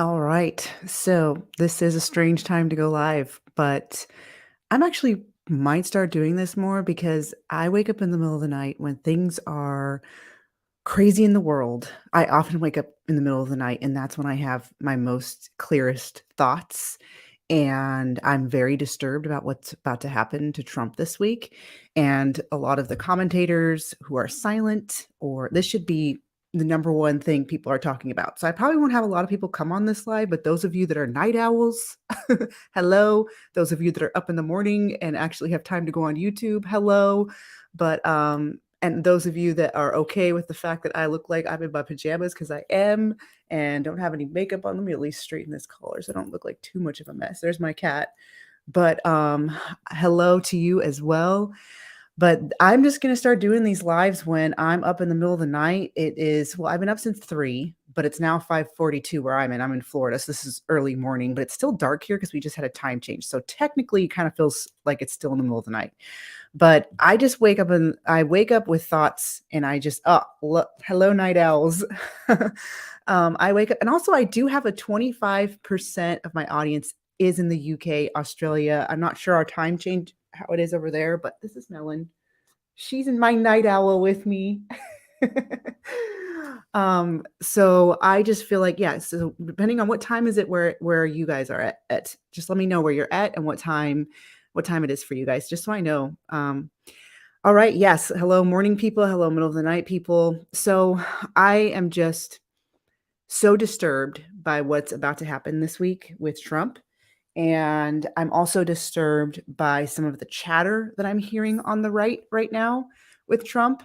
All right. So this is a strange time to go live, but I'm actually might start doing this more because I wake up in the middle of the night when things are crazy in the world. I often wake up in the middle of the night, and that's when I have my most clearest thoughts. And I'm very disturbed about what's about to happen to Trump this week. And a lot of the commentators who are silent, or this should be the number one thing people are talking about. So I probably won't have a lot of people come on this live, but those of you that are night owls, hello. Those of you that are up in the morning and actually have time to go on YouTube, hello. But and those of you that are okay with the fact that I look like I'm in my pajamas, because I am, and don't have any makeup on. Let me at least straighten this collar so I don't look like too much of a mess. There's my cat. But hello to you as well. But I'm just going to start doing these lives when I'm up in the middle of the night. It is, well, I've been up since 3, but it's now 5:42 where I'm in. I'm in Florida, so this is early morning, but it's still dark here because we just had a time change. So technically, it kind of feels like it's still in the middle of the night. But I just wake up with thoughts, and I just, oh, look, hello, night owls. I wake up, and also I do have a 25% of my audience is in the UK, Australia. I'm not sure our time change how it is over there, but this is Melon. She's in my night owl with me. So I just feel like, yeah, so depending on what time is it where you guys are at, just let me know where you're at and what time it is for you guys, just so I know. All right, yes. Hello, morning people. Hello, middle of the night people. So I am just so disturbed by what's about to happen this week with Trump. And I'm also disturbed by some of the chatter that I'm hearing on the right now with Trump.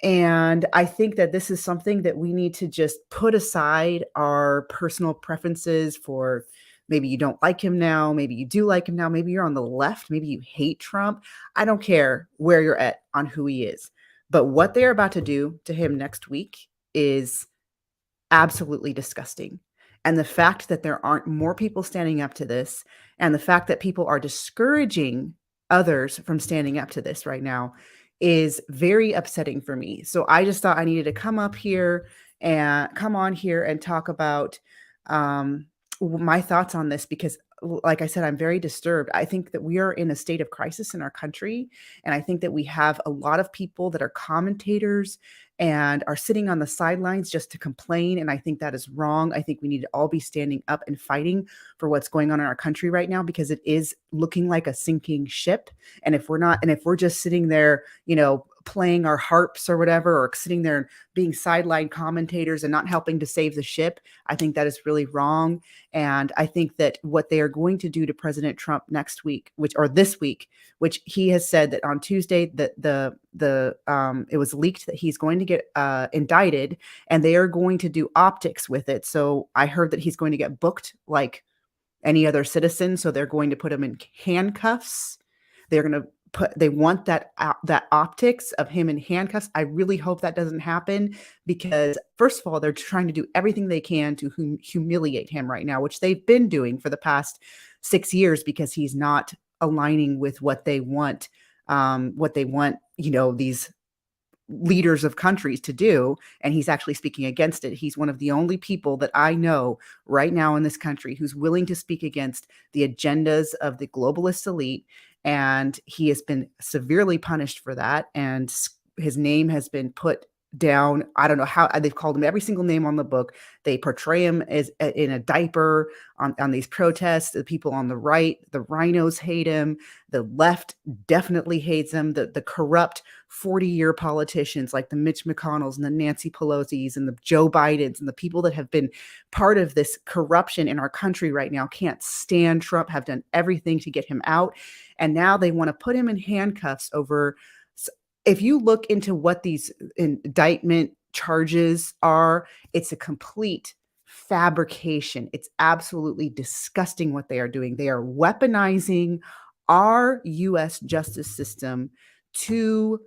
And I think that this is something that we need to just put aside our personal preferences for. Maybe you don't like him now. Maybe you do like him now. Maybe you're on the left. Maybe you hate Trump. I don't care where you're at on who he is. But what they're about to do to him next week is absolutely disgusting. And the fact that there aren't more people standing up to this, and the fact that people are discouraging others from standing up to this right now, is very upsetting for me. So I just thought I needed to come on here and talk about my thoughts on this, because like I said, I'm very disturbed. I think that we are in a state of crisis in our country. And I think that we have a lot of people that are commentators and are sitting on the sidelines just to complain. And I think that is wrong. I think we need to all be standing up and fighting for what's going on in our country right now, because it is looking like a sinking ship. And if we're just sitting there, playing our harps or whatever, or sitting there being sideline commentators and not helping to save the ship, I think that is really wrong. And I think that what they are going to do to President Trump next week, this week, which he has said that on Tuesday that it was leaked that he's going to get indicted, and they are going to do optics with it. So I heard that he's going to get booked like any other citizen. So they're going to put him in handcuffs. They're going to they want that optics of him in handcuffs. I really hope that doesn't happen, because first of all, they're trying to do everything they can to humiliate him right now, which they've been doing for the past 6 years, because he's not aligning with what they want, these leaders of countries to do, and he's actually speaking against it. He's one of the only people that I know right now in this country who's willing to speak against the agendas of the globalist elite, and he has been severely punished for that, and his name has been put down. I don't know how they've called him every single name on the book. They portray him as in a diaper on these protests. The people on the right, the rhinos, hate him. The left definitely hates him. The corrupt 40-year politicians like the Mitch McConnells and the Nancy Pelosi's and the Joe Bidens and the people that have been part of this corruption in our country right now can't stand Trump, have done everything to get him out. And now they want to put him in handcuffs over. If you look into what these indictment charges are, it's a complete fabrication. It's absolutely disgusting what they are doing. They are weaponizing our U.S. justice system to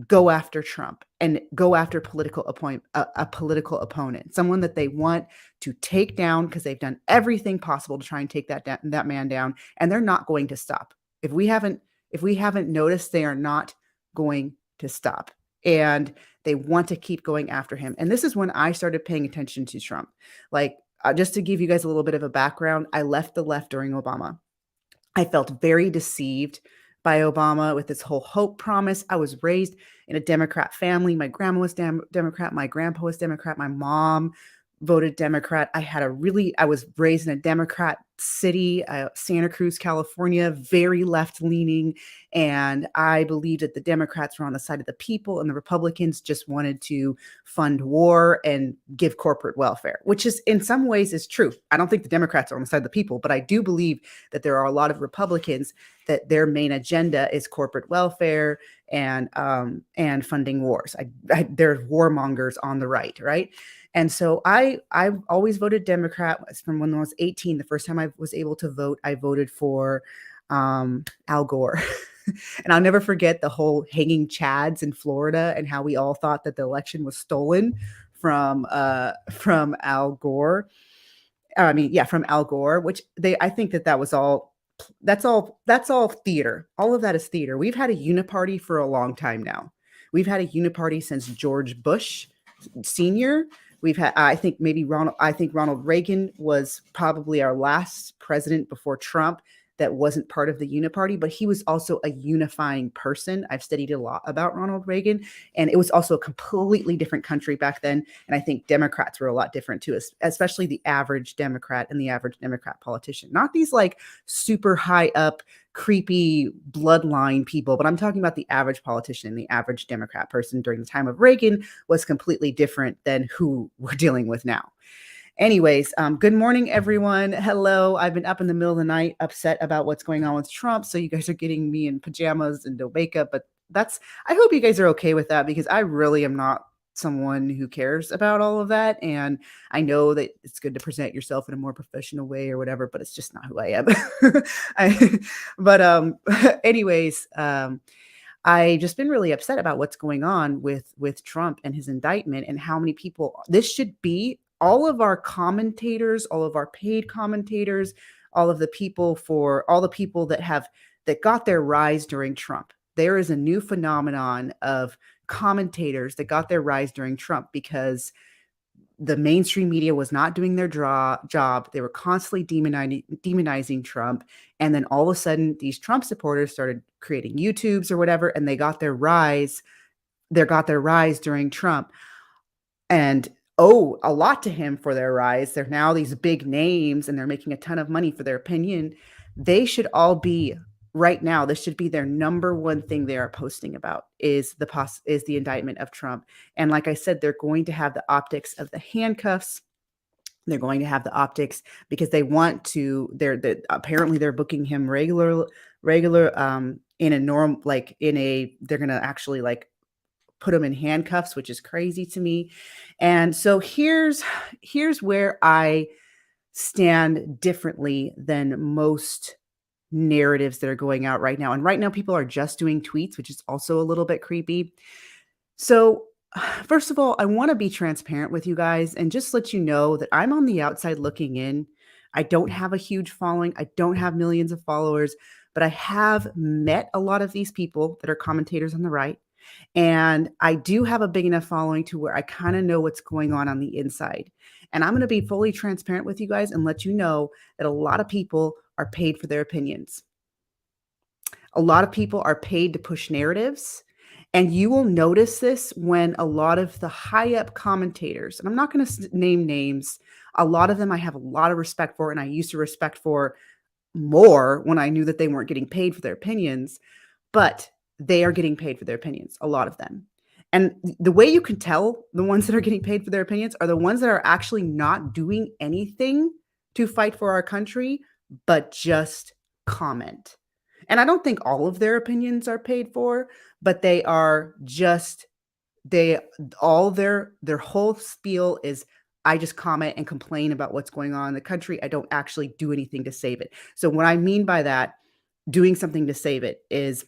go after Trump and go after a political opponent, someone that they want to take down, because they've done everything possible to try and take that man down, and they're not going to stop. If we haven't noticed, they are not going to stop, and they want to keep going after him. And this is when I started paying attention to Trump. Like, just to give you guys a little bit of a background, I left the left during Obama. I felt very deceived by Obama with this whole hope promise. I was raised in a Democrat family. My grandma was Democrat. My grandpa was Democrat. My mom voted Democrat. I was raised in a Democrat city, Santa Cruz, California, very left leaning. And I believed that the Democrats were on the side of the people and the Republicans just wanted to fund war and give corporate welfare, which is in some ways is true. I don't think the Democrats are on the side of the people, but I do believe that there are a lot of Republicans that their main agenda is corporate welfare and funding wars. There's warmongers on the right? And so I've always voted Democrat from when I was 18. The first time I was able to vote, I voted for Al Gore. And I'll never forget the whole hanging chads in Florida and how we all thought that the election was stolen from Al Gore. From Al Gore, which I think that was all. That's all theater. All of that is theater. We've had a uniparty for a long time now. We've had a uniparty since George Bush Sr. I think Ronald Reagan was probably our last president before Trump that wasn't part of the uniparty, but he was also a unifying person. I've studied a lot about Ronald Reagan, and it was also a completely different country back then. And I think Democrats were a lot different too, especially the average Democrat and the average Democrat politician, not these like super high up, creepy bloodline people, but I'm talking about the average politician, the average Democrat person during the time of Reagan was completely different than who we're dealing with now. Anyways, good morning, everyone. Hello. I've been up in the middle of the night, upset about what's going on with Trump. So you guys are getting me in pajamas and no makeup, but I hope you guys are okay with that because I really am not someone who cares about all of that. And I know that it's good to present yourself in a more professional way or whatever, but it's just not who I am. Anyways, I just been really upset about what's going on with Trump and his indictment and how many people this should be. All of our commentators, all of our paid commentators, all the people that got their rise during Trump. There is a new phenomenon of commentators that got their rise during Trump because the mainstream media was not doing their job. They were constantly demonizing Trump. And then all of a sudden, these Trump supporters started creating YouTubes or whatever, and they got their rise. They got their rise during Trump. And owe a lot to him for their rise. They're now these big names and they're making a ton of money for their opinion. They should all be right now. This should be their number one thing they are posting about is the indictment of Trump. And like I said, they're going to have the optics of the handcuffs. They're going to have the optics because they want to. Apparently they're booking him regular in a norm they're going to actually like put him in handcuffs, which is crazy to me. And so here's where I stand differently than most narratives that are going out right now. And right now people are just doing tweets, which is also a little bit creepy. So first of all, I want to be transparent with you guys and just let you know that I'm on the outside looking in. I don't have a huge following. I don't have millions of followers, but I have met a lot of these people that are commentators on the right. And I do have a big enough following to where I kind of know what's going on the inside. And I'm going to be fully transparent with you guys and let you know that a lot of people are paid for their opinions. A lot of people are paid to push narratives. And you will notice this when a lot of the high up commentators, and I'm not going to name names, a lot of them I have a lot of respect for, and I used to respect for more when I knew that they weren't getting paid for their opinions. But they are getting paid for their opinions, a lot of them. And the way you can tell the ones that are getting paid for their opinions are the ones that are actually not doing anything to fight for our country, but just comment. And I don't think all of their opinions are paid for, but they are just, their whole spiel is, I just comment and complain about what's going on in the country. I don't actually do anything to save it. So what I mean by that, doing something to save it is,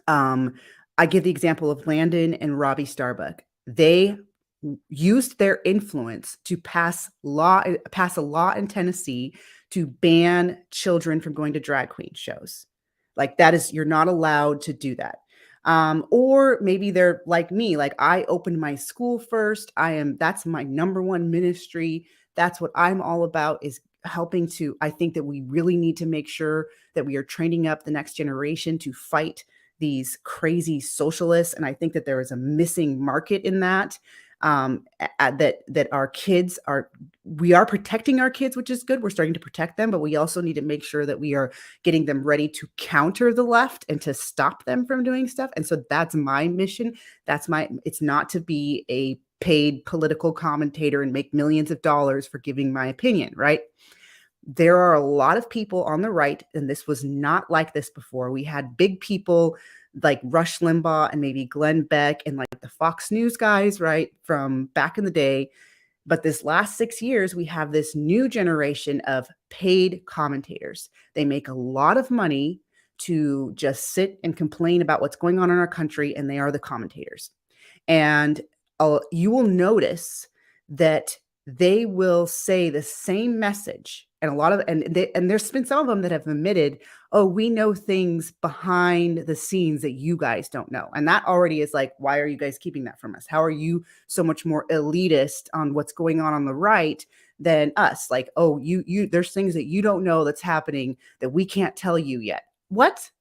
I give the example of Landon and Robbie Starbuck. They used their influence to pass a law in Tennessee to ban children from going to drag queen shows. Like you're not allowed to do that. Or maybe they're like me, like I opened my school first. That's my number one ministry That's what I'm all about, is helping to, I think that we really need to make sure that we are training up the next generation to fight these crazy socialists. And I think that there is a missing market in that. That our kids are, we are protecting our kids, which is good. We're starting to protect them, but we also need to make sure that we are getting them ready to counter the left and to stop them from doing stuff. And so that's my mission. It's not to be a paid political commentator and make millions of dollars for giving my opinion, right? There are a lot of people on the right, and this was not like this before. We had big people like Rush Limbaugh and maybe Glenn Beck and like the Fox News guys, right, from back in the day. But this last 6 years, we have this new generation of paid commentators. They make a lot of money to just sit and complain about what's going on in our country, and they are the commentators. And you will notice that they will say the same message. And a lot of, and there's been some of them that have admitted, oh, we know things behind the scenes that you guys don't know. And that already is like, why are you guys keeping that from us? How are you so much more elitist on what's going on the right than us? Like, oh, there's things that you don't know that's happening that we can't tell you yet. What?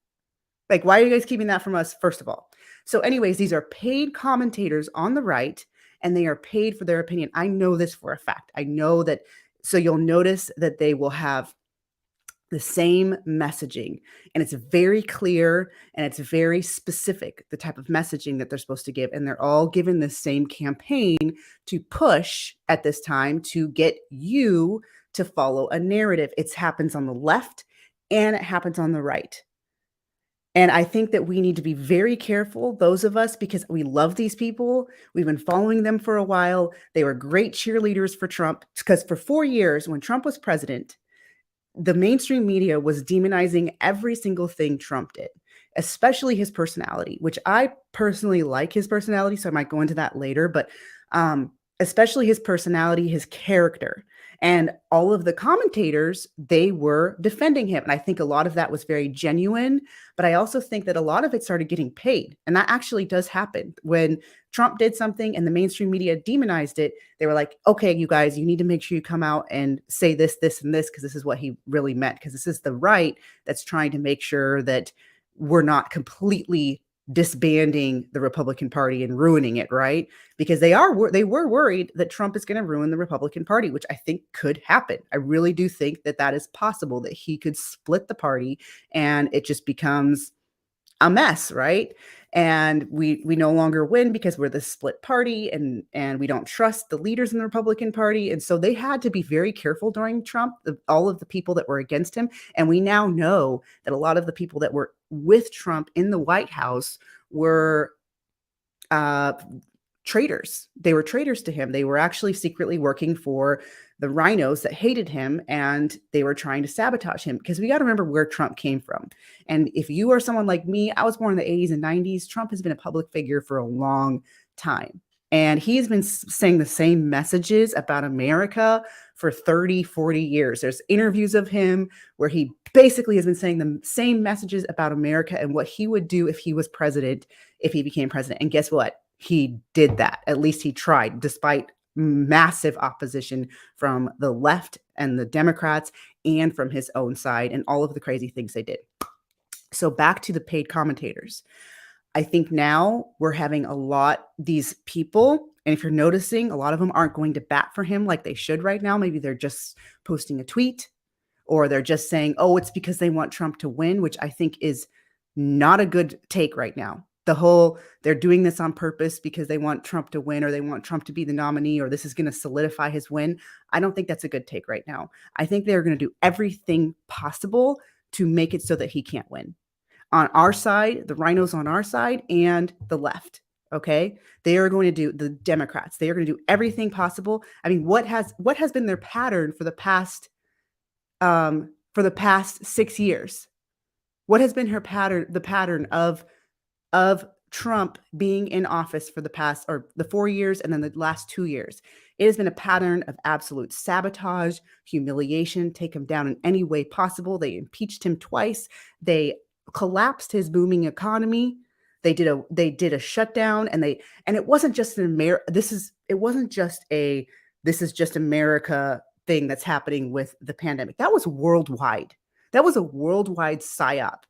Like, why are you guys keeping that from us, first of all? So anyways, these are paid commentators on the right, and they are paid for their opinion. I know this for a fact. I know that. So you'll notice that they will have the same messaging, and it's very clear and it's very specific, the type of messaging that they're supposed to give. And they're all given the same campaign to push at this time to get you to follow a narrative. It happens on the left and it happens on the right. And I think that we need to be very careful, those of us, because we love these people. We've been following them for a while. They were great cheerleaders for Trump, because for 4 years, when Trump was president, the mainstream media was demonizing every single thing Trump did, especially his personality, which I personally like his personality. So I might go into that later, but especially his personality, his character. And all of the commentators, they were defending him. And I think a lot of that was very genuine, but I also think that a lot of it started getting paid. And that actually does happen. When Trump did something and the mainstream media demonized it, they were like, okay, you guys, you need to make sure you come out and say this, this, and this, because this is what he really meant. Because this is the right that's trying to make sure that we're not completely disbanding the Republican Party and ruining it, right? Because they were worried that Trump is going to ruin the Republican Party, which I think could happen. I really do think that that is possible, that he could split the party and it just becomes a mess, right? And we no longer win because we're the split party, and we don't trust the leaders in the Republican Party. And so they had to be very careful during Trump, all of the people that were against him. And we now know that a lot of the people that were with Trump in the White House were traitors. They were traitors to him. They were actually secretly working for the rhinos that hated him, and they were trying to sabotage him, because we got to remember where Trump came from. And if you are someone like me, I was born in the 80s and 90s. Trump has been a public figure for a long time. And he's been saying the same messages about America for 30, 40 years. There's interviews of him where he basically has been saying the same messages about America and what he would do if he was president, if he became president. And guess what? He did that. At least he tried, despite massive opposition from the left and the Democrats and from his own side and all of the crazy things they did. So back to the paid commentators. I think now we're having these people, and if you're noticing, a lot of them aren't going to bat for him like they should right now. Maybe they're just posting a tweet, or they're just saying, oh, it's because they want Trump to win, which I think is not a good take right now. They're doing this on purpose because they want Trump to win, or they want Trump to be the nominee, or this is going to solidify his win. I don't think that's a good take right now. I think they're going to do everything possible to make it so that he can't win. On our side, the rhinos on our side, and the left. Okay. They are going to do, the Democrats, they are going to do everything possible. I mean, what has been their pattern for the past 6 years? What has been the pattern of Trump being in office for the 4 years and then the last 2 years? It has been a pattern of absolute sabotage, humiliation, take him down in any way possible. They impeached him twice. They collapsed his booming economy. They did a shutdown, and it wasn't just it wasn't just a this is just America thing that's happening with the pandemic. That was worldwide. That was a worldwide psyop.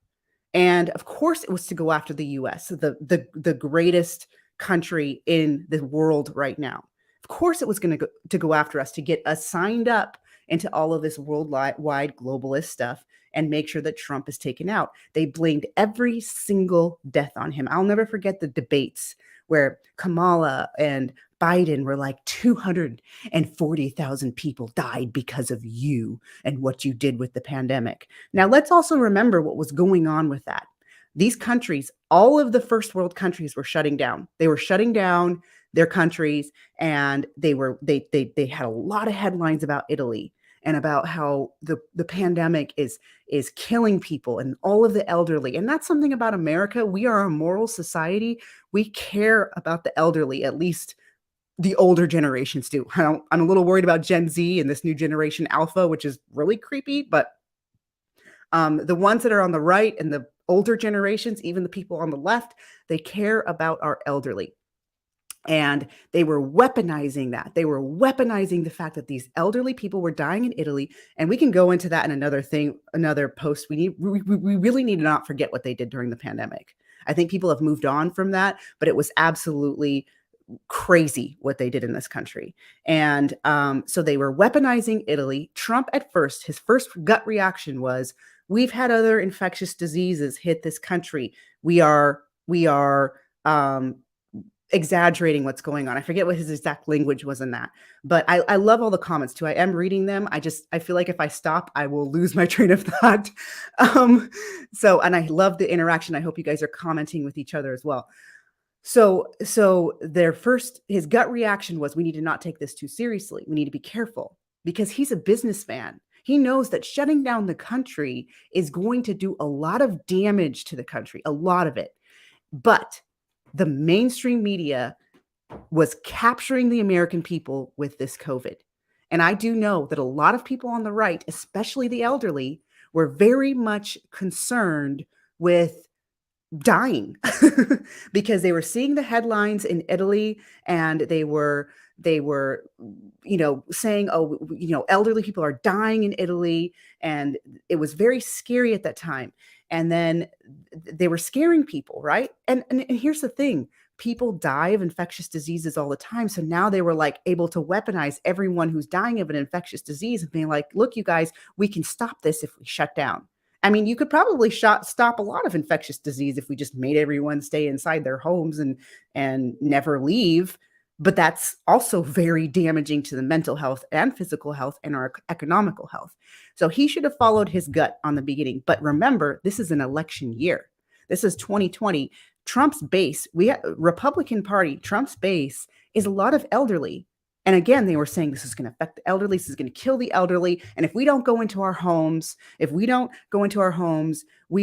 And of course it was to go after the US, the greatest country in the world right now. Of course it was going to go after us, to get us signed up into all of this worldwide globalist stuff and make sure that Trump is taken out. They blamed every single death on him. I'll never forget the debates where Kamala and Biden were like, 240,000 people died because of you and what you did with the pandemic. Now, let's also remember what was going on with that. These countries, all of the first world countries, were shutting down. They were shutting down their countries, and they had a lot of headlines about Italy and about how the pandemic is killing people and all of the elderly. And that's something about America. We are a moral society. We care about the elderly, at least the older generations do. I'm a little worried about Gen Z and this new generation Alpha, which is really creepy. But the ones that are on the right and the older generations, even the people on the left, they care about our elderly. And they were weaponizing that. They were weaponizing the fact that these elderly people were dying in Italy. And we can go into that in another post. We really need to not forget what they did during the pandemic. I think people have moved on from that, but it was absolutely crazy what they did in this country. And so they were weaponizing Italy. Trump, at first, his first gut reaction was, we've had other infectious diseases hit this country. We are exaggerating what's going on. I forget what his exact language was in that, but I love all the comments too. I am reading them. I feel like if I stop, I will lose my train of thought. And I love the interaction. I hope you guys are commenting with each other as well. So his gut reaction was, we need to not take this too seriously. We need to be careful, because he's a businessman. He knows that shutting down the country is going to do a lot of damage to the country, a lot of it. But the mainstream media was capturing the American people with this COVID. And I do know that a lot of people on the right, especially the elderly, were very much concerned with dying because they were seeing the headlines in Italy, and they were saying, oh, elderly people are dying in Italy. And it was very scary at that time. And then they were scaring people, right? And here's the thing. People die of infectious diseases all the time. So now they were like able to weaponize everyone who's dying of an infectious disease and being like, look, you guys, we can stop this if we shut down. I mean, you could probably stop a lot of infectious disease if we just made everyone stay inside their homes and never leave. But that's also very damaging to the mental health and physical health and our economical health. So he should have followed his gut on the beginning. But remember, this is an election year. This is 2020. Trump's base, Republican Party, Trump's base is a lot of elderly. And again, they were saying this is going to affect the elderly. This is going to kill the elderly. And if we don't go into our homes, we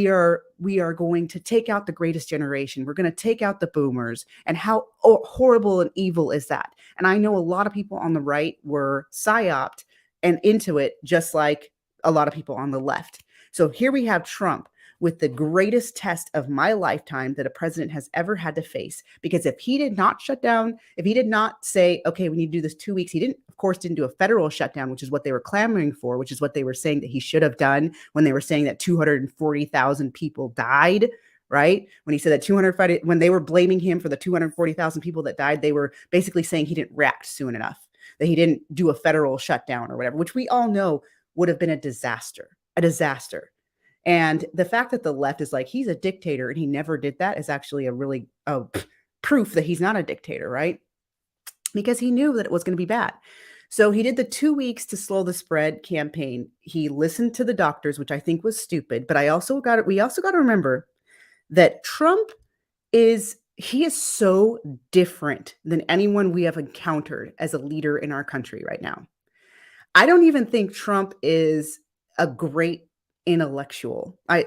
are going to take out the greatest generation. We're going to take out the boomers. And how horrible and evil is that? And I know a lot of people on the right were psyoped and into it, just like a lot of people on the left. So here we have Trump with the greatest test of my lifetime that a president has ever had to face. Because if he did not shut down, if he did not say, okay, we need to do this 2 weeks, he didn't do a federal shutdown, which is what they were clamoring for, which is what they were saying that he should have done when they were saying that 240,000 people died, right? When he said that when they were blaming him for the 240,000 people that died, they were basically saying he didn't react soon enough, that he didn't do a federal shutdown or whatever, which we all know would have been a disaster. And the fact that the left is like, he's a dictator and he never did that is actually a really proof that he's not a dictator, right? Because he knew that it was going to be bad. So he did the 2 weeks to slow the spread campaign. He listened to the doctors, which I think was stupid. But we also got to remember that Trump is so different than anyone we have encountered as a leader in our country right now. I don't even think Trump is a great intellectual. I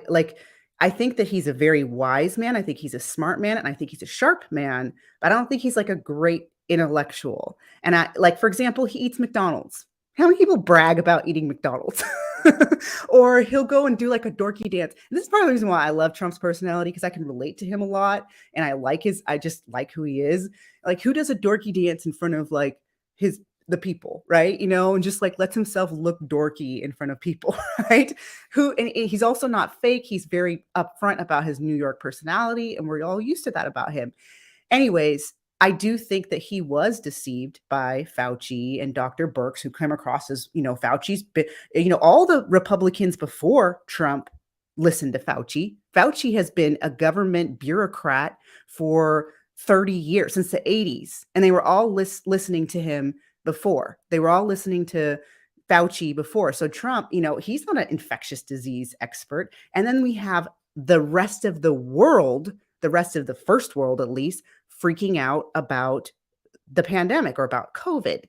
think that he's a very wise man. I think he's a smart man, and I think he's a sharp man, but I don't think he's like a great intellectual. And for example, he eats McDonald's. How many people brag about eating McDonald's? Or he'll go and do like a dorky dance. And this is part of the reason why I love Trump's personality, because I can relate to him a lot. And I just like who he is. Like, who does a dorky dance in front of like his the people, right? And just like lets himself look dorky in front of people, right? And he's also not fake. He's very upfront about his New York personality, and we're all used to that about him. Anyways, I do think that he was deceived by Fauci and Dr. Birx, who came across as, Fauci's, all the Republicans before Trump listened to Fauci. Fauci has been a government bureaucrat for 30 years, since the 80s. And they were all listening to him before. They were all listening to Fauci before. So Trump, he's not an infectious disease expert. And then we have the rest of the world, the rest of the first world at least, freaking out about the pandemic or about COVID.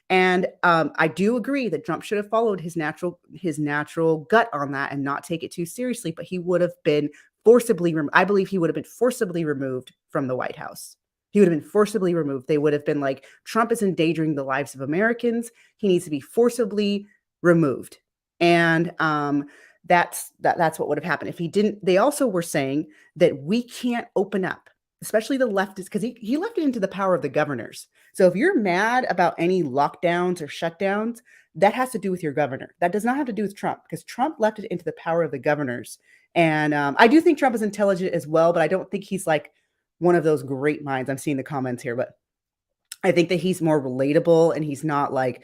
And I do agree that Trump should have followed his natural gut on that and not take it too seriously, but he would have been I believe he would have been forcibly removed from the White House. He would have been forcibly removed. They would have been like, Trump is endangering the lives of Americans. He needs to be forcibly removed. And that's what would have happened if he didn't. They also were saying that we can't open up, especially the leftists, because he left it into the power of the governors. So if you're mad about any lockdowns or shutdowns, that has to do with your governor. That does not have to do with Trump, because Trump left it into the power of the governors. And I do think Trump is intelligent as well, but I don't think he's like one of those great minds. I'm seeing the comments here, but I think that he's more relatable, and he's not like,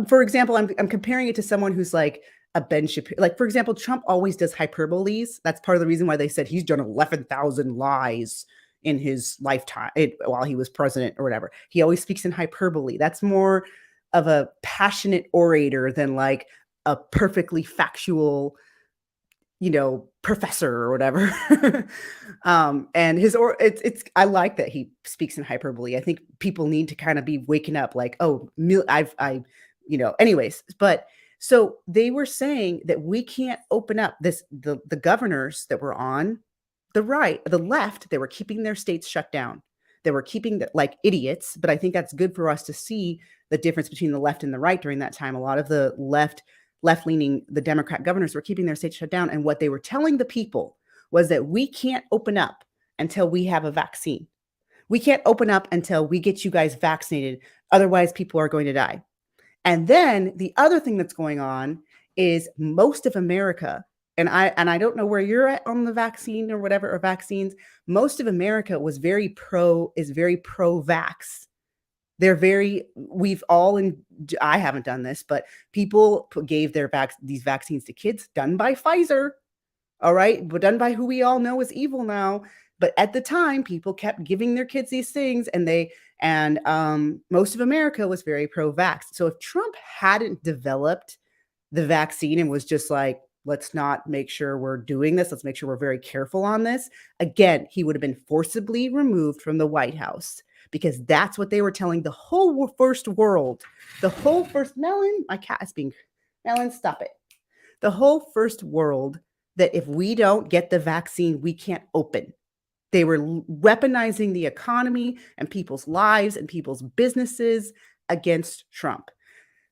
for example, I'm comparing it to someone who's like a Ben Shapiro. Like, for example, Trump always does hyperboles. That's part of the reason why they said he's done 11,000 lies in his lifetime while he was president or whatever. He always speaks in hyperbole. That's more of a passionate orator than like a perfectly factual, professor or whatever. And I like that he speaks in hyperbole. I think people need to kind of be waking up like, oh, anyways, but so they were saying that we can't open up the governors that were on the left, they were keeping their states shut down. They were keeping like idiots, but I think that's good for us to see the difference between the left and the right during that time. A lot of the left-leaning, the Democrat governors were keeping their states shut down. And what they were telling the people was that we can't open up until we have a vaccine. We can't open up until we get you guys vaccinated. Otherwise, people are going to die. And then the other thing that's going on is most of America, and I don't know where you're at on the vaccine or whatever, or vaccines, most of America is very pro-vax. I haven't done this, but people gave these vaccines to kids done by Pfizer. All right. But done by who we all know is evil now. But at the time, people kept giving their kids these things, and most of America was very pro-vax. So if Trump hadn't developed the vaccine and was just like, let's not make sure we're doing this, let's make sure we're very careful on this, again, he would have been forcibly removed from the White House, because that's what they were telling the whole first world. Melon, my cat is being, Melon, stop it. The whole first world, that if we don't get the vaccine, we can't open. They were weaponizing the economy and people's lives and people's businesses against Trump.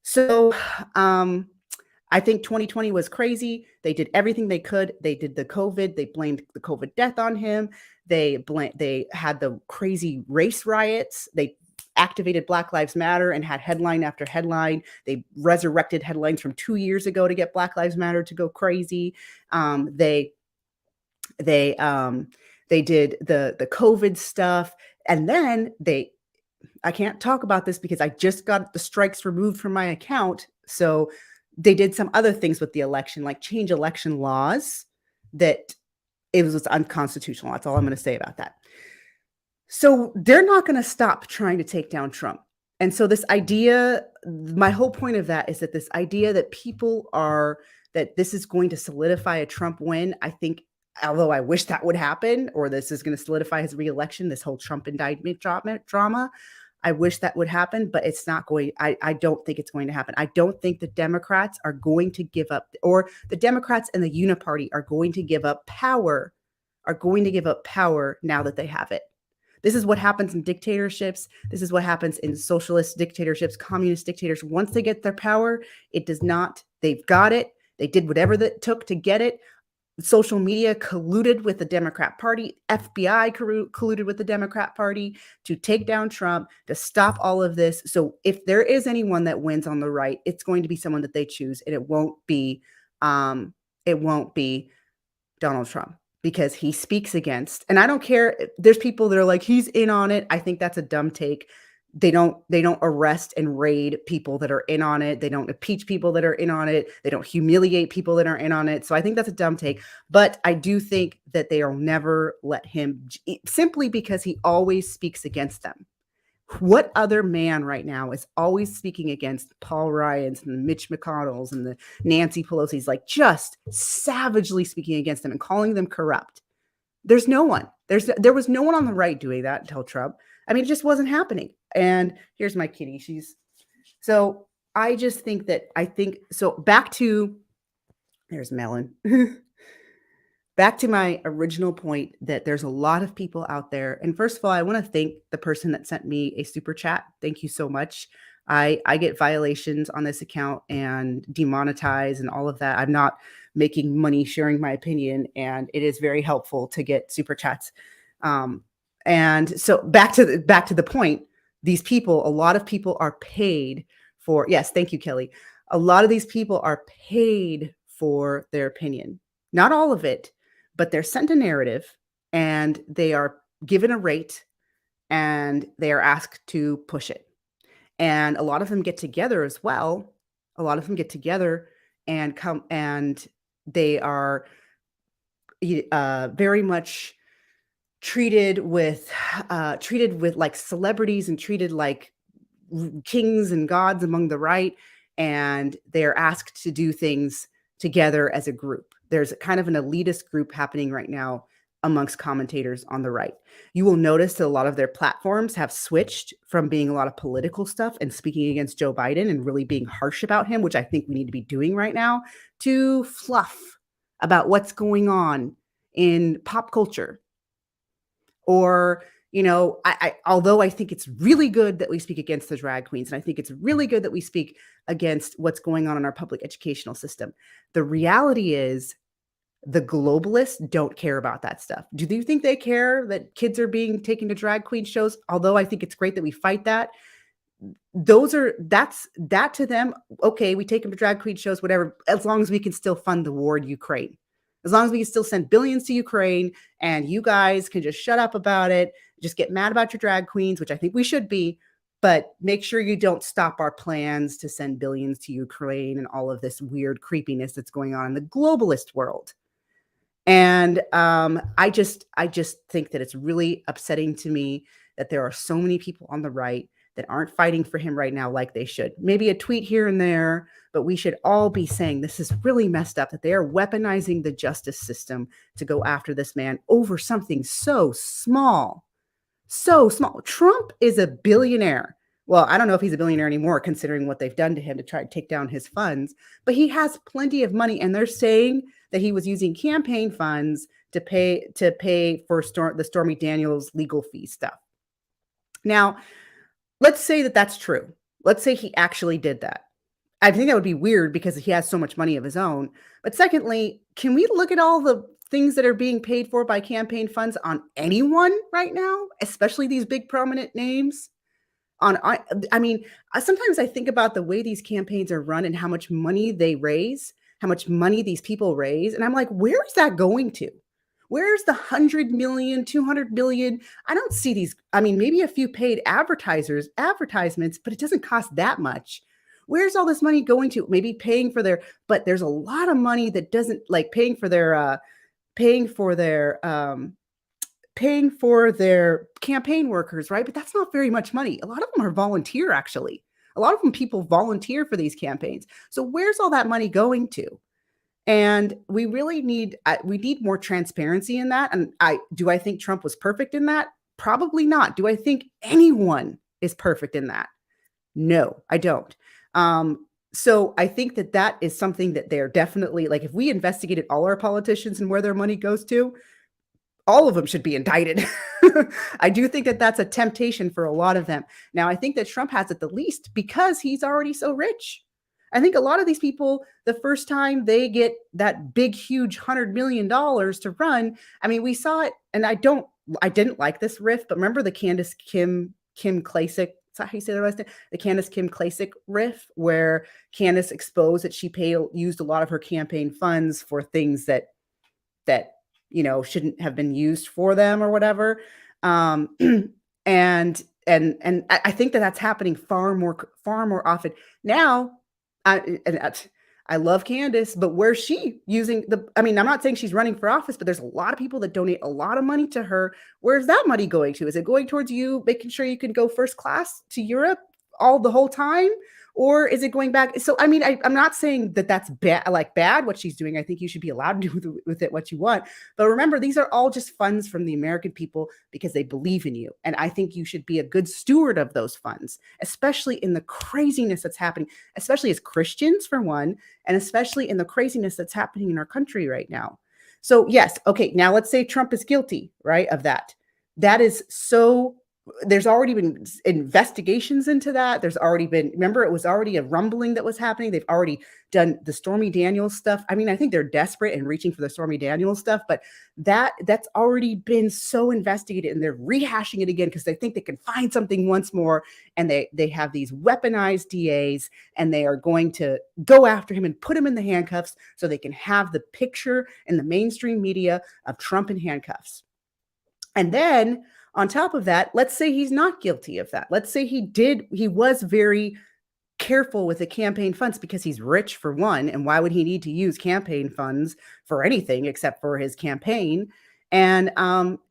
So I think 2020 was crazy. They did everything they could. They did the COVID. They blamed the COVID death on him. They had the crazy race riots. They activated Black Lives Matter and had headline after headline. They resurrected headlines from 2 years ago to get Black Lives Matter to go crazy. They did the COVID stuff. And then I can't talk about this because I just got the strikes removed from my account. So they did some other things with the election, like change election laws, that it was unconstitutional. That's all I'm going to say about that. So they're not going to stop trying to take down Trump. And so this idea, my whole point of that is that this idea that that this is going to solidify a Trump win, I think, although I wish that would happen, or this is going to solidify his reelection, this whole Trump indictment drama, I wish that would happen, but it's not going. I don't think it's going to happen. I don't think the Democrats are going to give up, or the Democrats and the Uniparty are going to give up power, now that they have it. This is what happens in dictatorships. This is what happens in socialist dictatorships, communist dictators. Once they get their power, it does not, they've got it. They did whatever it took to get it. social media colluded with the Democrat Party, FBI colluded with the Democrat Party to take down Trump, to stop all of this. So if there is anyone that wins on the right, it's going to be someone that they choose, and it won't be Donald Trump, because he speaks against, and I don't care. There's people that are like, he's in on it. I think that's a dumb take. They don't arrest and raid people that are in on it. They don't impeach people that are in on it. They don't humiliate people that are in on it. So I think that's a dumb take. But I do think that they'll never let him, simply because he always speaks against them. What other man right now is always speaking against Paul Ryan's and the Mitch McConnell's and the Nancy Pelosi's, like just savagely speaking against them and calling them corrupt? There's no one. There was no one on the right doing that until Trump. I mean, it just wasn't happening. And here's my kitty. So I just think back to, there's Melon. Back to my original point that there's a lot of people out there. And first of all, I want to thank the person that sent me a super chat. Thank you so much. I get violations on this account and demonetized and all of that. I'm not making money sharing my opinion, and it is very helpful to get super chats. And so back to the point, these people, a lot of people are paid for, yes, thank you, Kelly. A lot of these people are paid for their opinion. Not all of it, but they're sent a narrative and they are given a rate and they are asked to push it. And a lot of them get together as well. A lot of them get together and come, and they are very much treated with like celebrities and treated like kings and gods among the right. And they're asked to do things together as a group. There's kind of an elitist group happening right now amongst commentators on the right. You will notice that a lot of their platforms have switched from being a lot of political stuff and speaking against Joe Biden and really being harsh about him, which I think we need to be doing right now, to fluff about what's going on in pop culture. Or, although I think it's really good that we speak against the drag queens, and I think it's really good that we speak against what's going on in our public educational system, the reality is the globalists don't care about that stuff. Do you think they care that kids are being taken to drag queen shows? Although I think it's great that we fight that. That's to them. Okay, we take them to drag queen shows, whatever, as long as we can still fund the war in Ukraine. As long as we can still send billions to Ukraine and you guys can just shut up about it, just get mad about your drag queens, which I think we should be, but make sure you don't stop our plans to send billions to Ukraine and all of this weird creepiness that's going on in the globalist world. And I just think that it's really upsetting to me that there are so many people on the right that aren't fighting for him right now like they should. Maybe a tweet here and there, but we should all be saying this is really messed up, that they are weaponizing the justice system to go after this man over something so small. So small. Trump is a billionaire. Well, I don't know if he's a billionaire anymore, considering what they've done to him to try to take down his funds, but he has plenty of money. And they're saying that he was using campaign funds to pay for the Stormy Daniels legal fee stuff. Now, let's say that that's true. Let's say he actually did that. I think that would be weird because he has so much money of his own. But secondly, can we look at all the things that are being paid for by campaign funds on anyone right now, especially these big prominent names? I mean, sometimes I think about the way these campaigns are run and how much money they raise, how much money these people raise. And I'm like, where is that going to? Where's the 100 million, 200 million? I don't see these. I mean, maybe a few paid advertisements, but it doesn't cost that much. Where's all this money going to? Maybe paying for but there's a lot of money that doesn't, like, paying for their campaign workers, right? But that's not very much money. A lot of them are volunteer, actually. A lot of them, people volunteer for these campaigns. So where's all that money going to? And we really need more transparency in that. And do I think Trump was perfect in that? Probably not. Do I think anyone is perfect in that? No, I don't. So I think that is something that they're definitely, like, if we investigated all our politicians and where their money goes to, all of them should be indicted. I do think that that's a temptation for a lot of them. Now, I think that Trump has it the least because he's already so rich. I think a lot of these people, the first time they get that big, huge $100 million to run, I mean, we saw it, and I didn't like this riff, but remember the Kim Klacik, is that how you say the last name? The Candace Kim Klacik riff, where Candace exposed that she used a lot of her campaign funds for things that shouldn't have been used for them or whatever. And I think that that's happening far more often now. I love Candace, but where's she using I mean, I'm not saying she's running for office, but there's a lot of people that donate a lot of money to her. Where's that money going to? Is it going towards you making sure you can go first class to Europe the whole time? Or is it going back? So, I mean, I'm not saying that that's bad what she's doing. I think you should be allowed to do with it what you want. But remember, these are all just funds from the American people because they believe in you. And I think you should be a good steward of those funds, especially in the craziness that's happening, especially as Christians, for one, and especially in the craziness that's happening in our country right now. So, yes. Okay. Now let's say Trump is guilty, right, of that. That is so. There's already been investigations into that. Remember, it was already a rumbling that was happening. They've already done the Stormy Daniels stuff. I mean, I think they're desperate and reaching for the Stormy Daniels stuff, but that's already been so investigated, and they're rehashing it again because they think they can find something once more. And they have these weaponized DAs, and they are going to go after him and put him in the handcuffs so they can have the picture in the mainstream media of Trump in handcuffs. And then on top of that, let's say he's not guilty of that. Let's say he was very careful with the campaign funds because he's rich, for one, and why would he need to use campaign funds for anything except for his campaign? And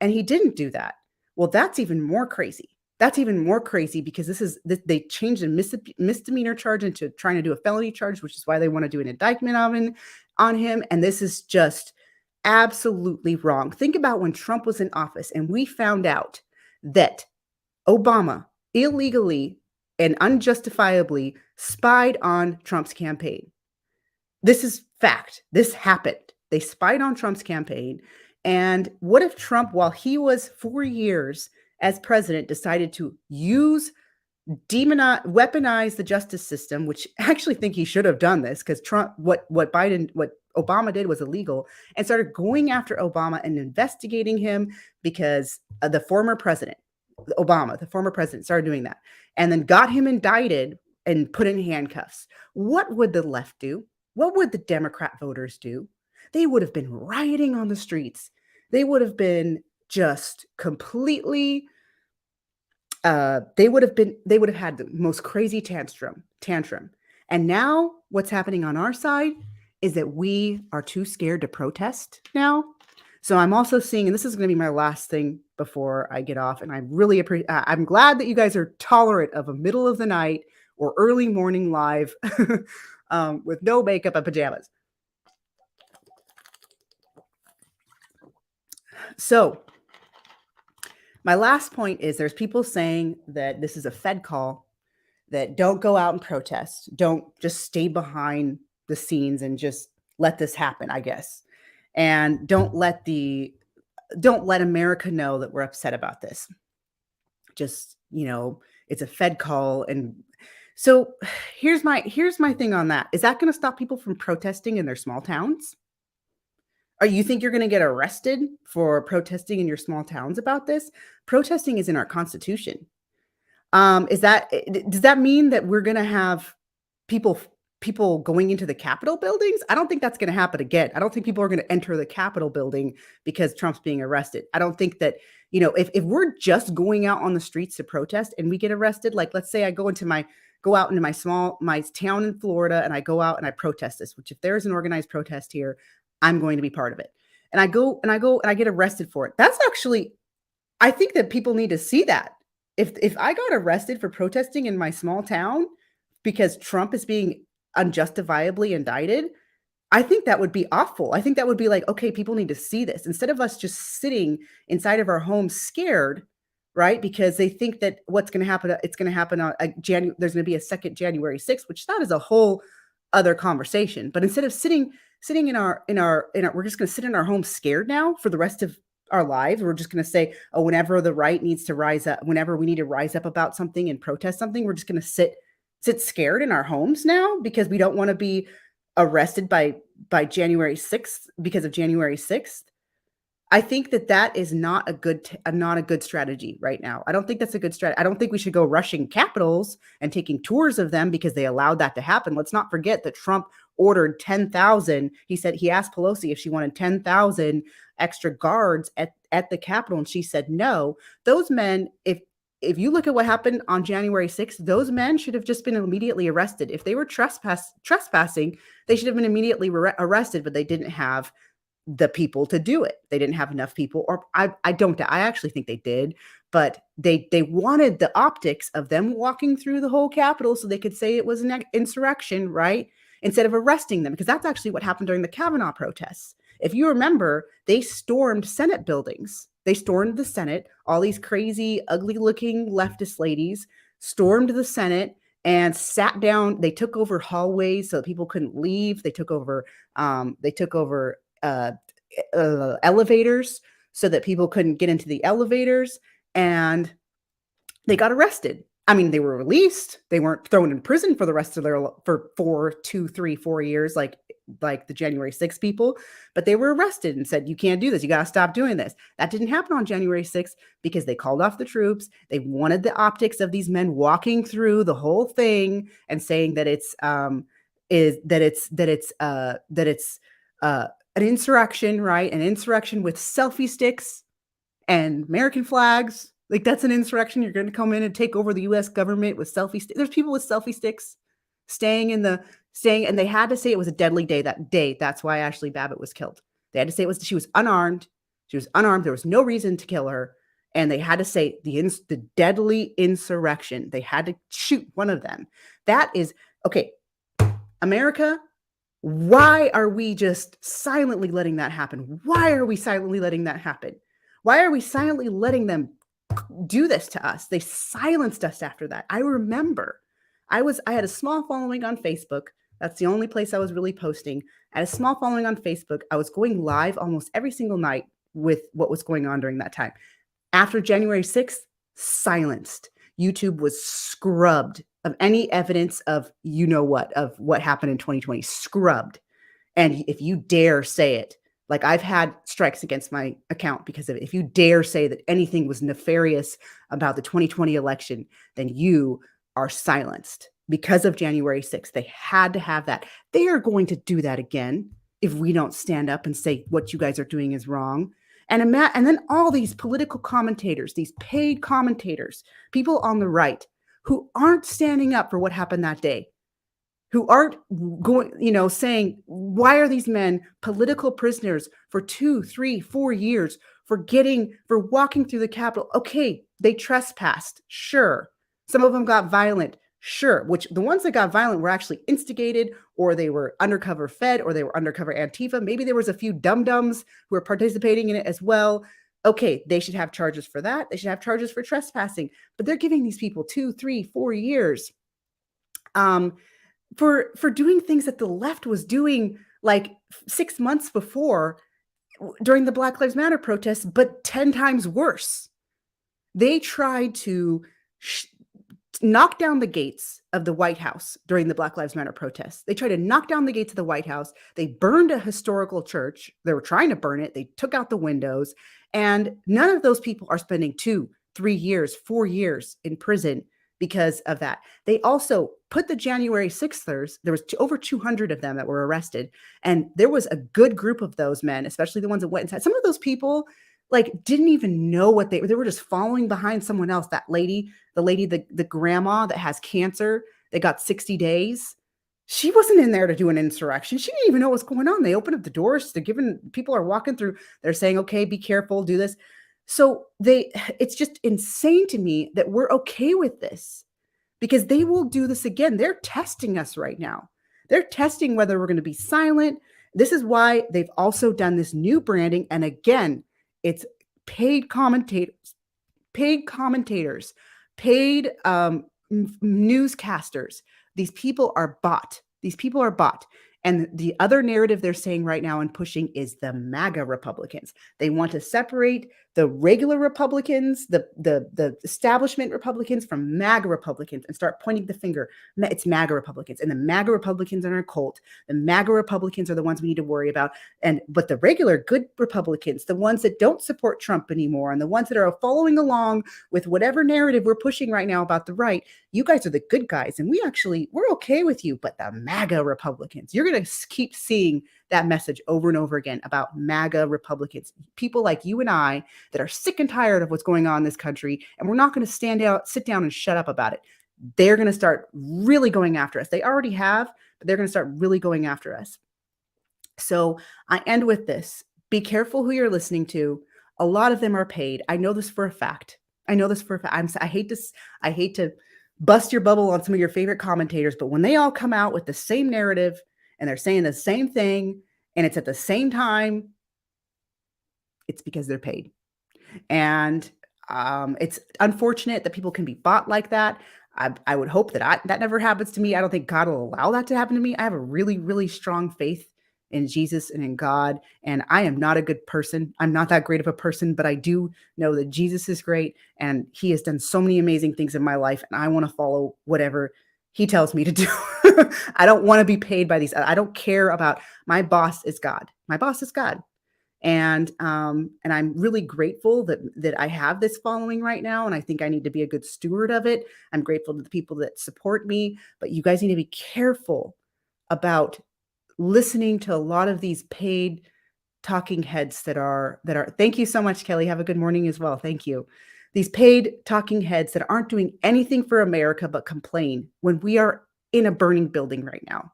he didn't do that. Well, that's even more crazy. That's even more crazy because they changed a misdemeanor charge into trying to do a felony charge, which is why they want to do an indictment on him. And this is just absolutely wrong. Think about when Trump was in office and we found out that Obama illegally and unjustifiably spied on Trump's campaign. This is fact. This happened. They spied on Trump's campaign. And what if Trump, while he was 4 years as president, decided to weaponize the justice system, which I actually think he should have done this because Trump, what Obama did was illegal, and started going after Obama and investigating him because the former president, Obama, the former president, started doing that and then got him indicted and put in handcuffs. What would the left do? What would the Democrat voters do? They would have been rioting on the streets. They would have been just completely they would have had the most crazy tantrum. And now what's happening on our side is that we are too scared to protest now. So I'm also seeing, and this is going to be my last thing before I get off, and I really I'm glad that you guys are tolerant of a middle of the night or early morning live with no makeup and pajamas. So my last point is there's people saying that this is a Fed call, that don't go out and protest. Don't just stay behind the scenes and just let this happen, I guess. And don't let America know that we're upset about this. Just, it's a Fed call. And so here's my thing on that. Is that going to stop people from protesting in their small towns? Or you think you're going to get arrested for protesting in your small towns about this? Protesting is in our Constitution. Does that mean that we're going to have people going into the Capitol buildings? I don't think that's going to happen again. I don't think people are going to enter the Capitol building because Trump's being arrested. I don't think that, if we're just going out on the streets to protest and we get arrested, like let's say I go out into my town in Florida and I go out and I protest this, which if there is an organized protest here, I'm going to be part of it. And I go and I get arrested for it. That's actually, I think that people need to see that. If I got arrested for protesting in my small town because Trump is being unjustifiably indicted, I think that would be awful. I think that would be like, okay, people need to see this instead of us just sitting inside of our homes scared, right? Because they think that what's going to happen, it's going to happen on there's going to be a second January 6th, which that is a whole other conversation. But instead of sitting in our we're just going to sit in our homes scared now for the rest of our lives. We're just going to say, oh, whenever the right needs to rise up, whenever we need to rise up about something and protest something, we're just going to sit sit scared in our homes now because we don't want to be arrested by January 6th because of January 6th. I think that is not a good strategy right now. I don't think that's a good strategy. I don't think we should go rushing capitals and taking tours of them because they allowed that to happen. Let's not forget that Trump ordered 10,000. He asked Pelosi if she wanted 10,000 extra guards at the Capitol, and she said no. Those men, if you look at what happened on January 6th, those men should have just been immediately arrested. If they were trespassing, they should have been immediately arrested, but they didn't have the people to do it. They didn't have enough people, or I actually think they did, but they wanted the optics of them walking through the whole Capitol so they could say it was an insurrection, right? Instead of arresting them, because that's actually what happened during the Kavanaugh protests. If you remember, they stormed Senate buildings. They stormed the Senate. All these crazy, ugly-looking leftist ladies stormed the Senate and sat down. They took over hallways so that people couldn't leave. They took over elevators so that people couldn't get into the elevators, and they got arrested. I mean, they were released. They weren't thrown in prison for the rest of for 4 years, like the January 6th people, but they were arrested and said, you can't do this. You got to stop doing this. That didn't happen on January 6th because they called off the troops. They wanted the optics of these men walking through the whole thing and saying that it's an insurrection, right? An insurrection with selfie sticks and American flags. Like, that's an insurrection. You're going to come in and take over the U.S. government with selfie sticks. There's people with selfie sticks staying, and they had to say it was a deadly day that day. That's why Ashley Babbitt was killed. They had to say she was unarmed. She was unarmed. There was no reason to kill her. And they had to say the deadly insurrection. They had to shoot one of them. That is, okay, America, why are we just silently letting that happen? Why are we silently letting that happen? Why are we silently letting them do this to us? They silenced us after that. I remember I had a small following on Facebook. That's the only place I was really posting. I had a small following on Facebook. I was going live almost every single night with what was going on during that time. After January 6th, silenced. YouTube was scrubbed of any evidence of what happened in 2020, scrubbed. And if you dare say it, like, I've had strikes against my account because of it. If you dare say that anything was nefarious about the 2020 election, then you are silenced because of January 6th. They had to have that. They are going to do that again if we don't stand up and say what you guys are doing is wrong. And then all these political commentators, these paid commentators, people on the right who aren't standing up for what happened that day, who aren't going, saying, why are these men political prisoners for 2, 3, 4 years for walking through the Capitol? Okay, they trespassed. Sure. Some of them got violent. Sure. Which the ones that got violent were actually instigated, or they were undercover Fed, or they were undercover Antifa. Maybe there was a few dum-dums who were participating in it as well. Okay, they should have charges for that. They should have charges for trespassing. But they're giving these people 2, 3, 4 years. For doing things that the left was doing like 6 months before during the Black Lives Matter protests, but 10 times worse. They tried to knock down the gates of the White House during the Black Lives Matter protests. They tried to knock down the gates of the White House. They burned a historical church. They were trying to burn it. They took out the windows, and none of those people are spending 2, 3 years, 4 years in prison because of that. They also put the January 6thers, there was over 200 of them that were arrested. And there was a good group of those men, especially the ones that went inside. Some of those people didn't even know what they were just following behind someone else. That lady, the grandma that has cancer, that got 60 days. She wasn't in there to do an insurrection. She didn't even know what's going on. They opened up the doors to people are walking through. They're saying, okay, be careful, do this. So it's just insane to me that we're okay with this, because they will do this again. They're testing us right now. They're testing whether we're going to be silent. This is why they've also done this new branding. And again, it's paid commentators, paid newscasters. These people are bought. And the other narrative they're saying right now and pushing is the Maga Republicans. They want to separate the regular Republicans, the establishment Republicans from MAGA Republicans, and start pointing the finger. It's MAGA Republicans, and the MAGA Republicans are a cult. The MAGA Republicans are the ones we need to worry about. But the regular good Republicans, the ones that don't support Trump anymore, and the ones that are following along with whatever narrative we're pushing right now about the right, you guys are the good guys, and we're okay with you. But the MAGA Republicans, you're going to keep seeing that message over and over again about MAGA Republicans, people like you and I that are sick and tired of what's going on in this country, and we're not going to sit down and shut up about it. They're going to start really going after us. They already have, but they're going to start really going after us. So I end with this. Be careful who you're listening to. A lot of them are paid. I know this for a fact. I hate to bust your bubble on some of your favorite commentators, but when they all come out with the same narrative and they're saying the same thing and it's at the same time, it's because they're paid. And it's unfortunate that people can be bought like that. I would hope that that never happens to me. I don't think God will allow that to happen to me. I have a really, really strong faith in Jesus and in God. And I am not a good person. I'm not that great of a person, but I do know that Jesus is great. And he has done so many amazing things in my life. And I want to follow whatever he tells me to do. I don't want to be paid by these. I don't care about, my boss is God. My boss is God. And I'm really grateful that I have this following right now. And I think I need to be a good steward of it. I'm grateful to the people that support me, but you guys need to be careful about listening to a lot of these paid talking heads that are, thank you so much, Kelly. Have a good morning as well. Thank you. These paid talking heads that aren't doing anything for America but complain when we are in a burning building right now.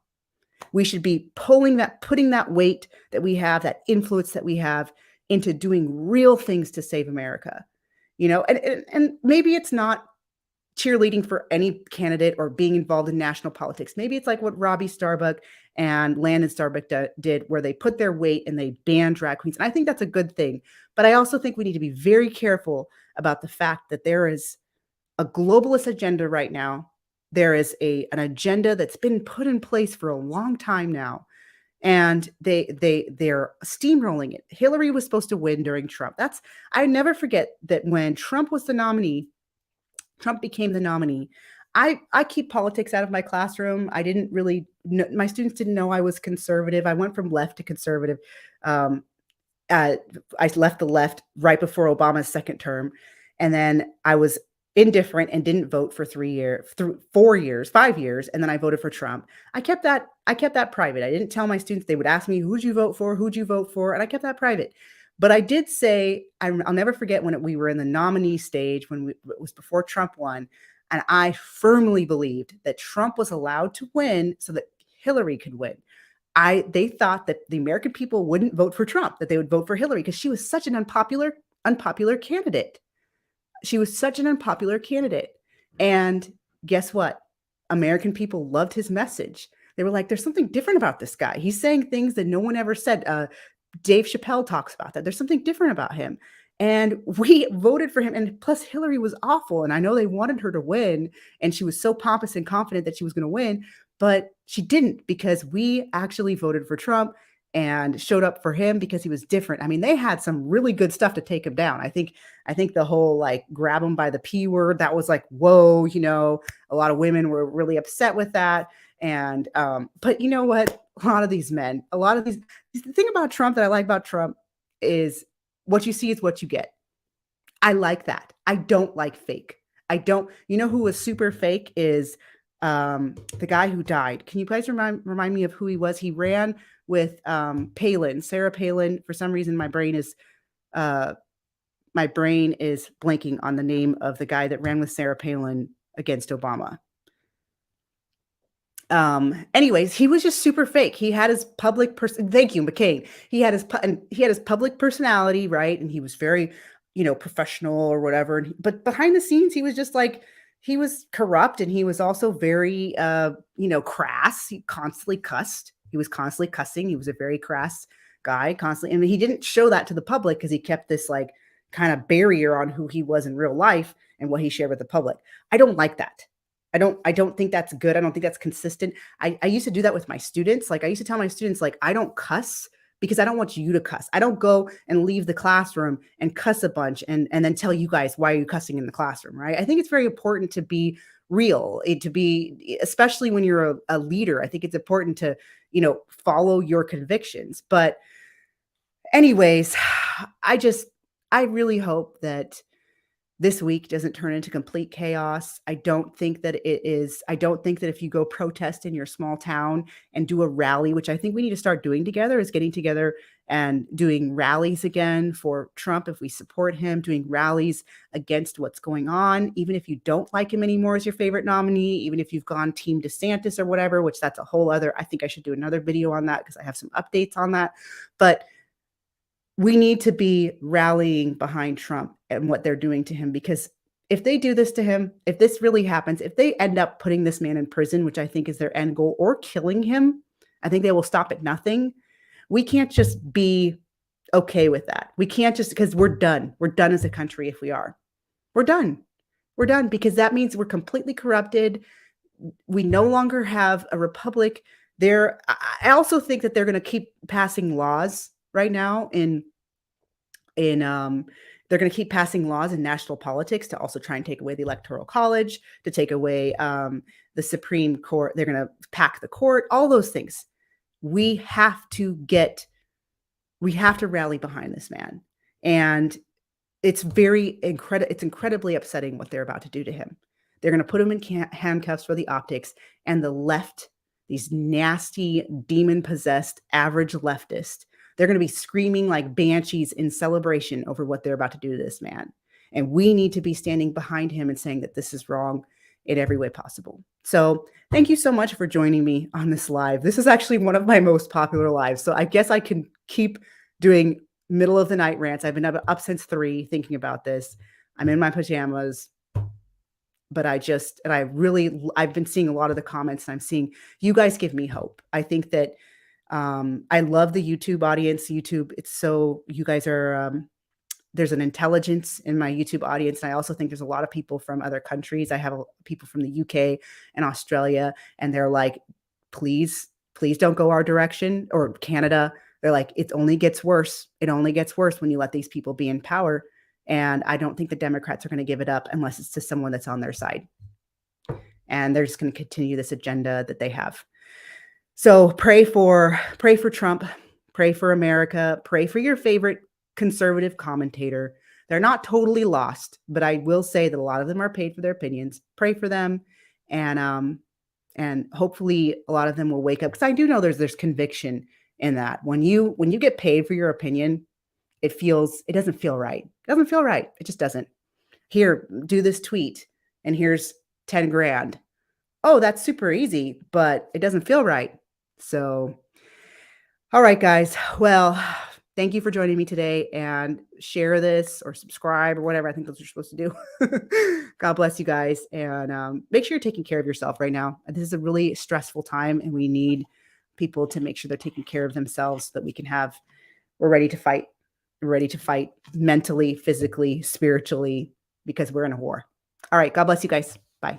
We should be putting that weight that we have, that influence that we have, into doing real things to save America. And maybe it's not cheerleading for any candidate or being involved in national politics. Maybe it's like what Robbie Starbuck and Landon Starbuck did, where they put their weight and they banned drag queens. And I think that's a good thing. But I also think we need to be very careful about the fact that there is a globalist agenda right now. There is an agenda that's been put in place for a long time now, and they're steamrolling it. Hillary was supposed to win during Trump. I never forget that when Trump was the nominee, Trump became the nominee. I keep politics out of my classroom. I didn't really know, my students didn't know I was conservative. I went from left to conservative. I left the left right before Obama's second term, and then I was indifferent and didn't vote for 5 years, and then I voted for Trump. I kept that private. I didn't tell my students. They would ask me, "Who'd you vote for? Who'd you vote for?" And I kept that private. But I did say, I'll never forget when we were in the nominee stage, it was before Trump won, and I firmly believed that Trump was allowed to win so that Hillary could win. They thought that the American people wouldn't vote for Trump, that they would vote for Hillary because she was such an unpopular candidate. She was such an unpopular candidate. And guess what? American people loved his message. They were like, there's something different about this guy. He's saying things that no one ever said. Dave Chappelle talks about that. There's something different about him. And we voted for him. And plus, Hillary was awful. And I know they wanted her to win. And she was so pompous and confident that she was going to win. But she didn't, because we actually voted for Trump and showed up for him because he was different. I mean, they had some really good stuff to take him down. I think the whole like grab him by the P word, that was like, whoa, a lot of women were really upset with that. And but you know what? The thing about Trump that I like about Trump is what you see is what you get. I like that. I don't like fake. Who was super fake is the guy who died. Can you guys remind me of who he was? He ran with Palin, Sarah Palin. For some reason, my brain is blanking on the name of the guy that ran with Sarah Palin against Obama. Anyways, he was just super fake. He had his public thank you, McCain. He had his public personality, right? And he was very, professional or whatever. But behind the scenes, he was just like, he was corrupt, and he was also very, crass. He constantly cussed. He was constantly cussing. He was a very crass guy constantly. And he didn't show that to the public because he kept this like kind of barrier on who he was in real life and what he shared with the public. I don't like that. I don't think that's good. I don't think that's consistent. I used to do that with my students. Like I used to tell my students, like, I don't cuss, because I don't want you to cuss. I don't go and leave the classroom and cuss a bunch and then tell you guys, why are you cussing in the classroom, right? I think it's very important to be real, to be, especially when you're a leader. I think it's important to, follow your convictions. But anyways, I really hope that this week doesn't turn into complete chaos. I don't think that if you go protest in your small town and do a rally, which I think we need to start doing together, is getting together and doing rallies again for Trump if we support him, doing rallies against what's going on, even if you don't like him anymore as your favorite nominee, even if you've gone Team DeSantis or whatever, which that's a whole other, I think I should do another video on that because I have some updates on that. But we need to be rallying behind Trump and what they're doing to him, because if they do this to him, if this really happens, if they end up putting this man in prison, which I think is their end goal, or killing him, I think they will stop at nothing. We can't just be okay with that. We can't just, because we're done. We're done as a country if we are. We're done. We're done, because that means we're completely corrupted. We no longer have a republic. I also think that they're going to keep passing laws right now they're going to keep passing laws in national politics to also try and take away the Electoral College, to take away the Supreme Court. They're going to pack the court, all those things. We have to rally behind this man. And it's incredibly upsetting what they're about to do to him. They're going to put him in handcuffs for the optics, and the left, these nasty, demon-possessed, average leftists, they're going to be screaming like banshees in celebration over what they're about to do to this man. And we need to be standing behind him and saying that this is wrong in every way possible. So thank you so much for joining me on this live. This is actually one of my most popular lives. So I guess I can keep doing middle of the night rants. I've been up since 3 thinking about this. I'm in my pajamas. But I've been seeing a lot of the comments, and I'm seeing you guys give me hope. I think that I love the YouTube audience. YouTube, you guys are, there's an intelligence in my YouTube audience. And I also think there's a lot of people from other countries. I have people from the UK and Australia, and they're like, please don't go our direction, or Canada. They're like, it only gets worse. It only gets worse when you let these people be in power. And I don't think the Democrats are going to give it up unless it's to someone that's on their side. And they're just going to continue this agenda that they have. So pray for Trump, pray for America, pray for your favorite conservative commentator. They're not totally lost, but I will say that a lot of them are paid for their opinions. Pray for them, and hopefully a lot of them will wake up, because I do know there's conviction in that. When you get paid for your opinion, it doesn't feel right. It doesn't feel right. It just doesn't. Here, do this tweet, and here's 10 grand. Oh, that's super easy, but it doesn't feel right. So, all right, guys. Well, thank you for joining me today, and share this or subscribe or whatever. I think that's what you're supposed to do. God bless you guys. And make sure you're taking care of yourself right now. This is a really stressful time, and we need people to make sure they're taking care of themselves so that we're ready to fight. We're ready to fight mentally, physically, spiritually, because we're in a war. All right. God bless you guys. Bye.